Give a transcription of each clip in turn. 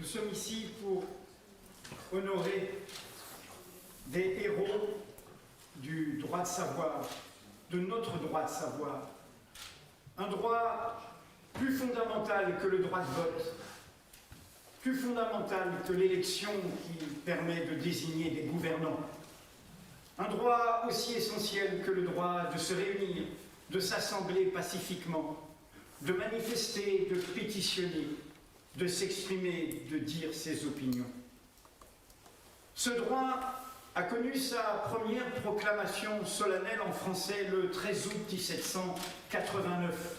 Nous sommes ici pour honorer des héros du droit de savoir, de notre droit de savoir. Un droit plus fondamental que le droit de vote, plus fondamental que l'élection qui permet de désigner des gouvernants. Un droit aussi essentiel que le droit de se réunir, de s'assembler pacifiquement, de manifester, de pétitionner, de s'exprimer, de dire ses opinions. Ce droit a connu sa première proclamation solennelle en français le 13 août 1789,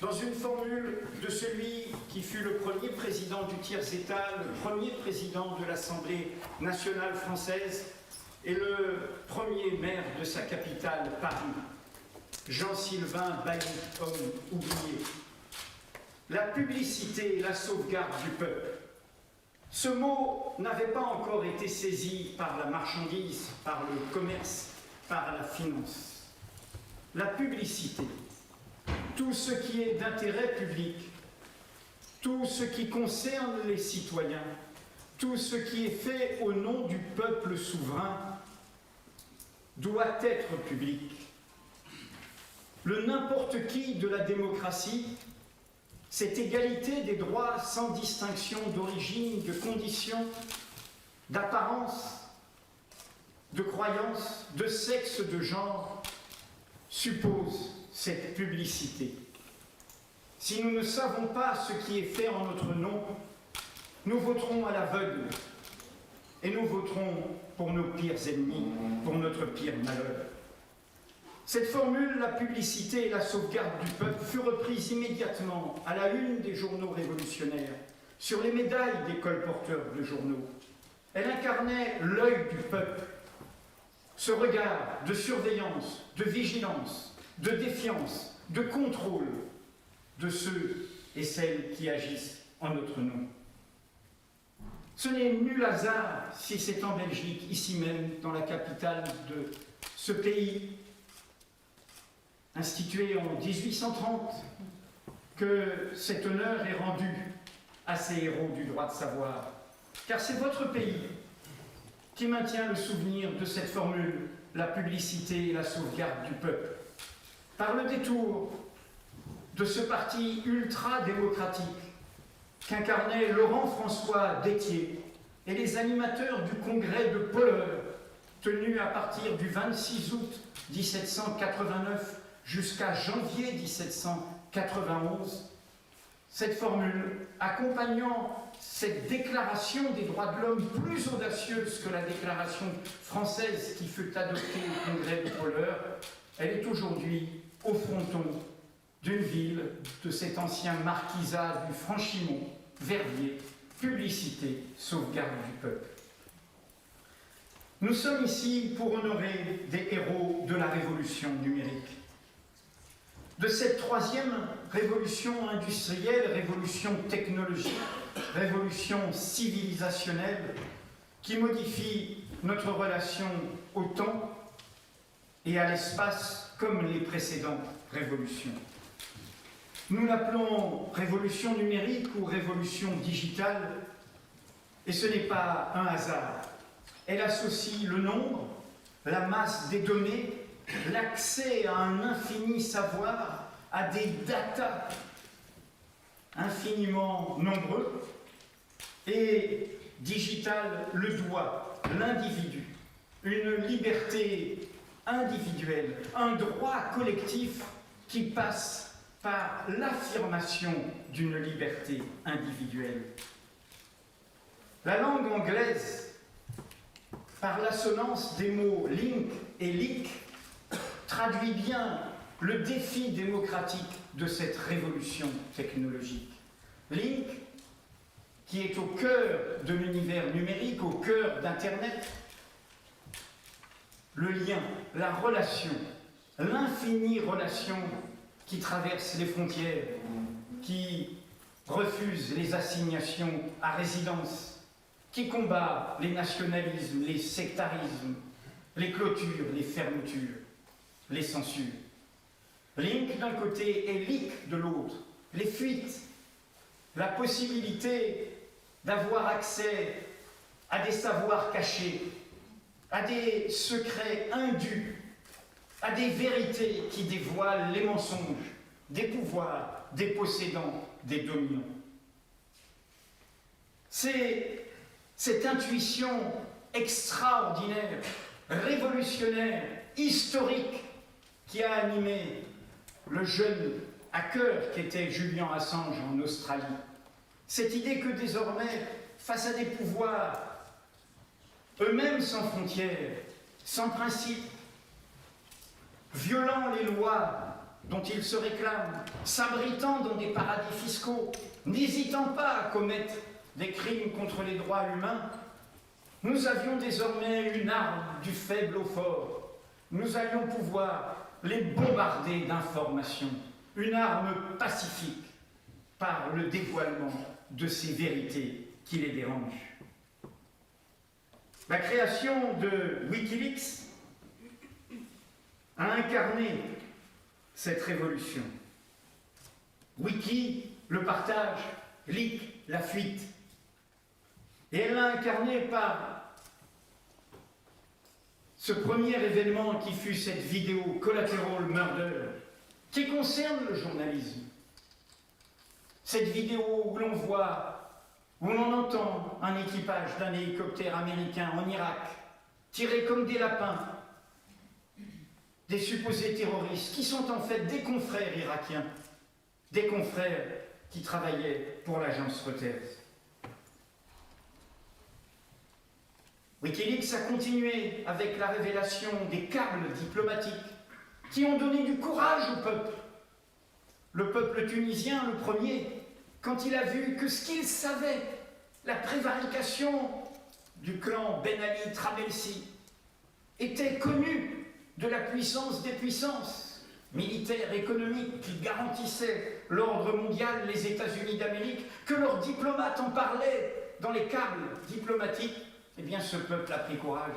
dans une formule de celui qui fut le premier président du tiers-État, le premier président de l'Assemblée nationale française et le premier maire de sa capitale, Paris, Jean-Sylvain Bailly, homme oublié. La publicité, la sauvegarde du peuple. Ce mot n'avait pas encore été saisi par la marchandise, par le commerce, par la finance. La publicité, tout ce qui est d'intérêt public, tout ce qui concerne les citoyens, tout ce qui est fait au nom du peuple souverain, doit être public. Le n'importe qui de la démocratie, cette égalité des droits sans distinction d'origine, de condition, d'apparence, de croyance, de sexe, de genre, suppose cette publicité. Si nous ne savons pas ce qui est fait en notre nom, nous voterons à l'aveugle et nous voterons pour nos pires ennemis, pour notre pire malheur. Cette formule, la publicité et la sauvegarde du peuple, fut reprise immédiatement à la une des journaux révolutionnaires, sur les médailles des colporteurs de journaux. Elle incarnait l'œil du peuple, ce regard de surveillance, de vigilance, de défiance, de contrôle de ceux et celles qui agissent en notre nom. Ce n'est nul hasard si c'est en Belgique, ici même, dans la capitale de ce pays, institué en 1830, que cet honneur est rendu à ces héros du droit de savoir. Car c'est votre pays qui maintient le souvenir de cette formule, la publicité et la sauvegarde du peuple, par le détour de ce parti ultra-démocratique qu'incarnaient Laurent-François Détier et les animateurs du congrès de Polleur, tenu à partir du 26 août 1789 jusqu'à janvier 1791, cette formule accompagnant cette déclaration des droits de l'homme plus audacieuse que la déclaration française qui fut adoptée au congrès de Polleur, elle est aujourd'hui au fronton d'une ville, de cet ancien marquisat du Franchimont, Verviers, publicité, sauvegarde du peuple. Nous sommes ici pour honorer des héros de la révolution numérique. De cette troisième révolution industrielle, révolution technologique, révolution civilisationnelle, qui modifie notre relation au temps et à l'espace comme les précédentes révolutions. Nous l'appelons révolution numérique ou révolution digitale, et ce n'est pas un hasard. Elle associe le nombre, la masse des données, l'accès à un infini savoir, à des datas infiniment nombreux, et digital le doigt, l'individu, une liberté individuelle, un droit collectif qui passe par l'affirmation d'une liberté individuelle. La langue anglaise, par l'assonance des mots link et leak, traduit bien le défi démocratique de cette révolution technologique. Link, qui est au cœur de l'univers numérique, au cœur d'Internet, le lien, la relation, l'infinie relation qui traverse les frontières, qui refuse les assignations à résidence, qui combat les nationalismes, les sectarismes, les clôtures, les fermetures, les censures. Link d'un côté et leak de l'autre, les fuites, la possibilité d'avoir accès à des savoirs cachés, à des secrets indus, à des vérités qui dévoilent les mensonges des pouvoirs, des possédants, des dominants. C'est cette intuition extraordinaire, révolutionnaire, historique, qui a animé le jeune hacker qu'était Julian Assange en Australie. Cette idée que désormais, face à des pouvoirs eux-mêmes sans frontières, sans principes, violant les lois dont ils se réclament, s'abritant dans des paradis fiscaux, n'hésitant pas à commettre des crimes contre les droits humains, nous avions désormais une arme du faible au fort. Nous allions pouvoir les bombarder d'informations, une arme pacifique par le dévoilement de ces vérités qui les dérangent. La création de Wikileaks a incarné cette révolution. Wiki, le partage, leak, la fuite. Et elle l'a incarné par ce premier événement qui fut cette vidéo Collateral Murder, qui concerne le journalisme. Cette vidéo où l'on voit, où l'on entend un équipage d'un hélicoptère américain en Irak tirer comme des lapins des supposés terroristes, qui sont en fait des confrères irakiens, des confrères qui travaillaient pour l'agence Reuters. Wikileaks a continué avec la révélation des câbles diplomatiques qui ont donné du courage au peuple. Le peuple tunisien, le premier, quand il a vu que ce qu'il savait, la prévarication du clan Ben Ali Trabelsi, était connu de la puissance des puissances militaires, économiques qui garantissaient l'ordre mondial, les États-Unis d'Amérique, que leurs diplomates en parlaient dans les câbles diplomatiques, eh bien ce peuple a pris courage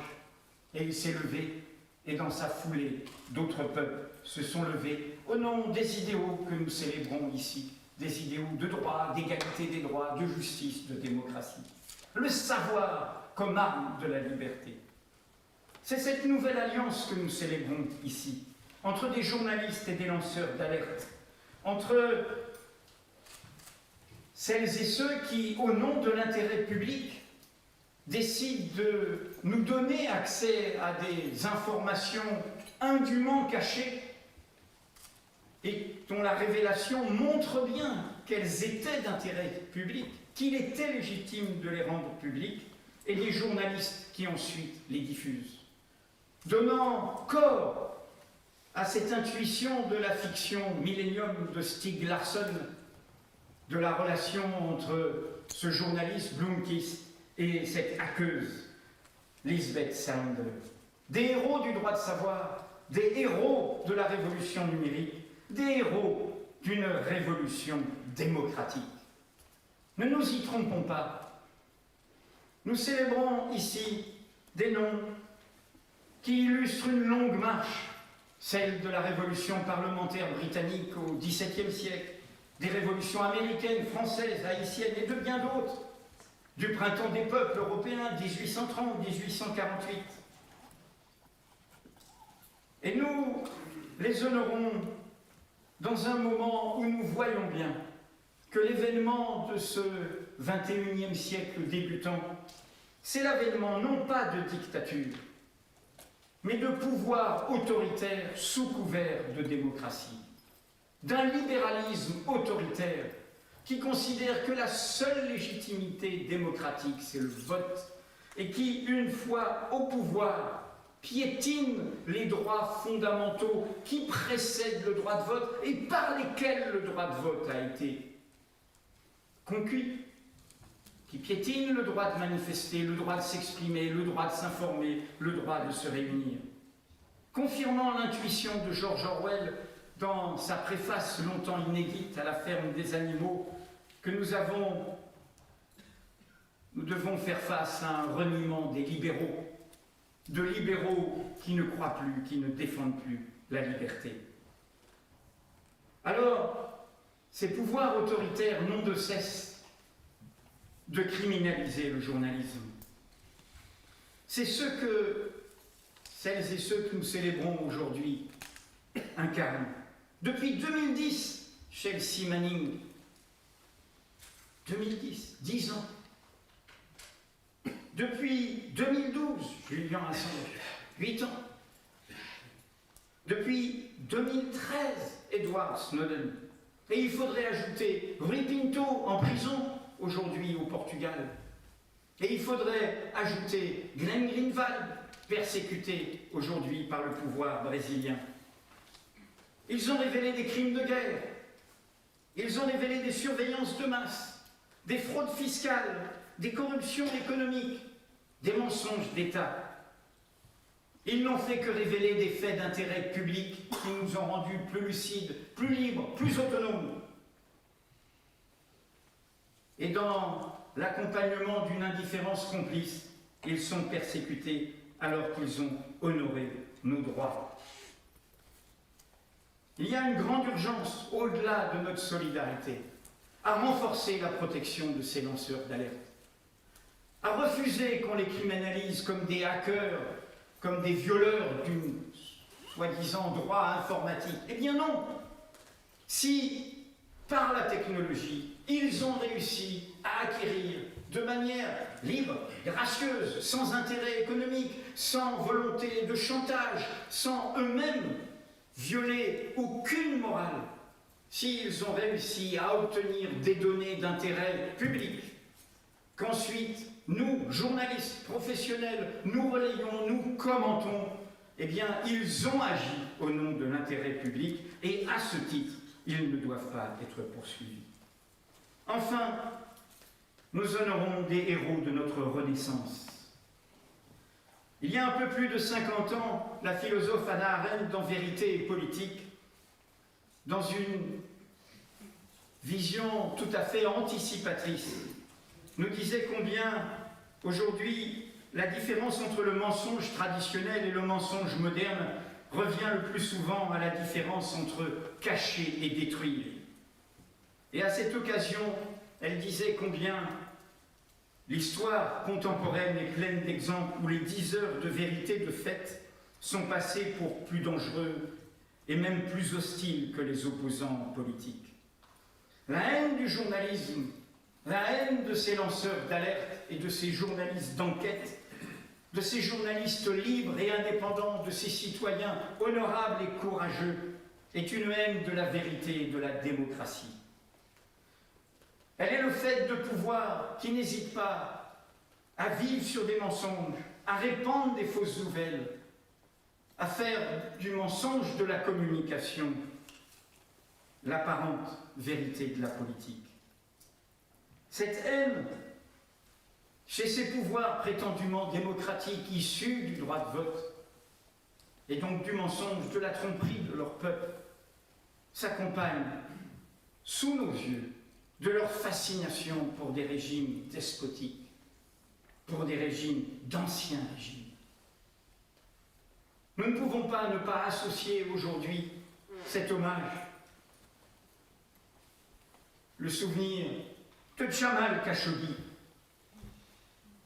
et il s'est levé, et dans sa foulée, d'autres peuples se sont levés au nom des idéaux que nous célébrons ici, des idéaux de droit, d'égalité des droits, de justice, de démocratie. Le savoir comme arme de la liberté. C'est cette nouvelle alliance que nous célébrons ici, entre des journalistes et des lanceurs d'alerte, entre celles et ceux qui, au nom de l'intérêt public, décident de nous donner accès à des informations indûment cachées et dont la révélation montre bien qu'elles étaient d'intérêt public, qu'il était légitime de les rendre publiques, et les journalistes qui ensuite les diffusent. Donnant corps à cette intuition de la fiction Millennium de Stieg Larsson, de la relation entre ce journaliste Blomqvist et cette hackeuse Lisbeth Salander. Des héros du droit de savoir, des héros de la révolution numérique, des héros d'une révolution démocratique. Ne nous y trompons pas. Nous célébrons ici des noms qui illustre une longue marche, celle de la révolution parlementaire britannique au XVIIe siècle, des révolutions américaines, françaises, haïtiennes et de bien d'autres, du printemps des peuples européens, 1830-1848. Et nous les honorons dans un moment où nous voyons bien que l'événement de ce XXIe siècle débutant, c'est l'avènement non pas de dictature, mais de pouvoir autoritaire sous couvert de démocratie, d'un libéralisme autoritaire qui considère que la seule légitimité démocratique, c'est le vote, et qui, une fois au pouvoir, piétine les droits fondamentaux qui précèdent le droit de vote et par lesquels le droit de vote a été conquis, qui piétine le droit de manifester, le droit de s'exprimer, le droit de s'informer, le droit de se réunir. Confirmant l'intuition de George Orwell dans sa préface longtemps inédite à La ferme des animaux, que nous devons faire face à un reniement des libéraux, de libéraux qui ne croient plus, qui ne défendent plus la liberté. Alors, ces pouvoirs autoritaires n'ont de cesse de criminaliser le journalisme. C'est ce que celles et ceux que nous célébrons aujourd'hui incarnent. Depuis 2010, Chelsea Manning, 2010, 10 ans. Depuis 2012, Julian Assange, 8 ans. Depuis 2013, Edward Snowden. Et il faudrait ajouter Rui Pinto en prison aujourd'hui au Portugal. Et il faudrait ajouter Glenn Greenwald, persécuté aujourd'hui par le pouvoir brésilien. Ils ont révélé des crimes de guerre. Ils ont révélé des surveillances de masse, des fraudes fiscales, des corruptions économiques, des mensonges d'État. Ils n'ont fait que révéler des faits d'intérêt public qui nous ont rendus plus lucides, plus libres, plus autonomes. Et dans l'accompagnement d'une indifférence complice, ils sont persécutés alors qu'ils ont honoré nos droits. Il y a une grande urgence, au-delà de notre solidarité, à renforcer la protection de ces lanceurs d'alerte, à refuser qu'on les criminalise comme des hackers, comme des violeurs d'une soi-disant droit informatique. Eh bien non! Si, par la technologie, ils ont réussi à acquérir de manière libre, gracieuse, sans intérêt économique, sans volonté de chantage, sans eux-mêmes violer aucune morale, s'ils ont réussi à obtenir des données d'intérêt public, qu'ensuite nous, journalistes professionnels, nous relayons, nous commentons, eh bien, ils ont agi au nom de l'intérêt public et à ce titre, ils ne doivent pas être poursuivis. Enfin, nous honorons des héros de notre Renaissance. Il y a un peu plus de 50 ans, la philosophe Hannah Arendt, dans Vérité et politique, dans une vision tout à fait anticipatrice, nous disait combien, aujourd'hui, la différence entre le mensonge traditionnel et le mensonge moderne revient le plus souvent à la différence entre cacher et détruire. Et à cette occasion, elle disait combien l'histoire contemporaine est pleine d'exemples où les 10 heures de vérité de fait sont passées pour plus dangereux et même plus hostiles que les opposants politiques. La haine du journalisme, la haine de ces lanceurs d'alerte et de ces journalistes d'enquête, de ces journalistes libres et indépendants, de ces citoyens honorables et courageux, est une haine de la vérité et de la démocratie. Elle est le fait de pouvoirs qui n'hésitent pas à vivre sur des mensonges, à répandre des fausses nouvelles, à faire du mensonge de la communication l'apparente vérité de la politique. Cette haine, chez ces pouvoirs prétendument démocratiques issus du droit de vote, et donc du mensonge, de la tromperie de leur peuple, s'accompagne, sous nos yeux, de leur fascination pour des régimes despotiques, pour des régimes d'anciens régimes. Nous ne pouvons pas ne pas associer aujourd'hui cet hommage, le souvenir de Jamal Khashoggi,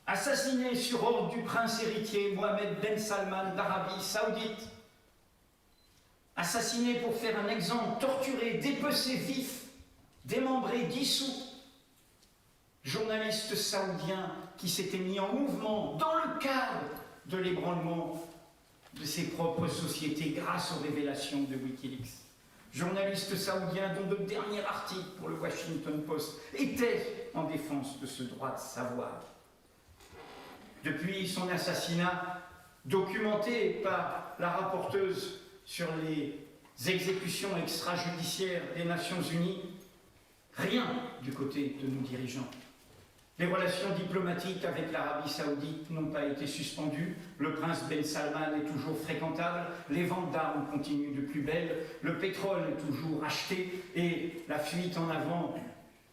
assassiné sur ordre du prince héritier Mohammed Ben Salman d'Arabie Saoudite, assassiné pour faire un exemple, torturé, dépecé vif, démembré, dissous, journaliste saoudien qui s'était mis en mouvement dans le cadre de l'ébranlement de ses propres sociétés grâce aux révélations de Wikileaks. Journaliste saoudien dont le dernier article pour le Washington Post était en défense de ce droit de savoir. Depuis son assassinat, documenté par la rapporteuse sur les exécutions extrajudiciaires des Nations Unies, rien du côté de nos dirigeants. Les relations diplomatiques avec l'Arabie Saoudite n'ont pas été suspendues, le prince Ben Salman est toujours fréquentable, les ventes d'armes continuent de plus belle, le pétrole est toujours acheté et la fuite en avant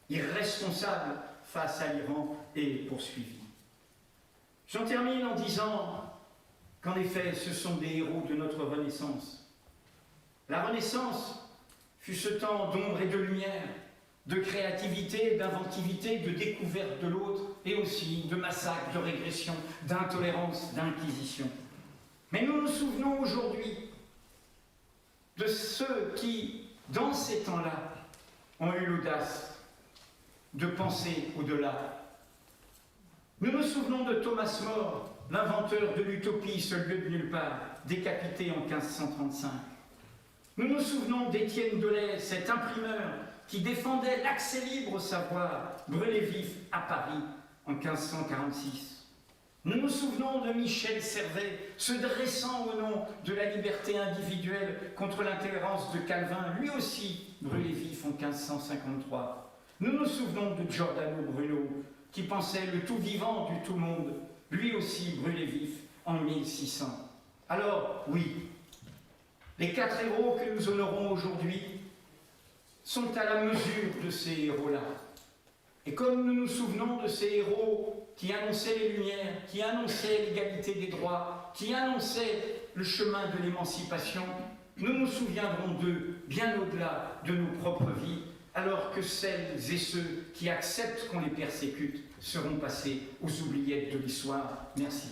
irresponsable face à l'Iran est poursuivie. J'en termine en disant qu'en effet, ce sont des héros de notre Renaissance. La Renaissance fut ce temps d'ombre et de lumière, de créativité, d'inventivité, de découverte de l'autre, et aussi de massacres, de régression, d'intolérance, d'inquisition. Mais nous nous souvenons aujourd'hui de ceux qui, dans ces temps-là, ont eu l'audace de penser au-delà. Nous nous souvenons de Thomas More, l'inventeur de l'utopie, ce lieu de nulle part, décapité en 1535. Nous nous souvenons d'Étienne Delay, cet imprimeur qui défendait l'accès libre au savoir, brûlé vif à Paris en 1546. Nous nous souvenons de Michel Servet, se dressant au nom de la liberté individuelle contre l'intolérance de Calvin, lui aussi brûlé vif en 1553. Nous nous souvenons de Giordano Bruno, qui pensait le tout vivant du tout monde, lui aussi brûlé vif en 1600. Alors, oui, les 4 héros que nous honorons aujourd'hui sont à la mesure de ces héros-là. Et comme nous nous souvenons de ces héros qui annonçaient les Lumières, qui annonçaient l'égalité des droits, qui annonçaient le chemin de l'émancipation, nous nous souviendrons d'eux bien au-delà de nos propres vies, alors que celles et ceux qui acceptent qu'on les persécute seront passés aux oubliettes de l'histoire. Merci.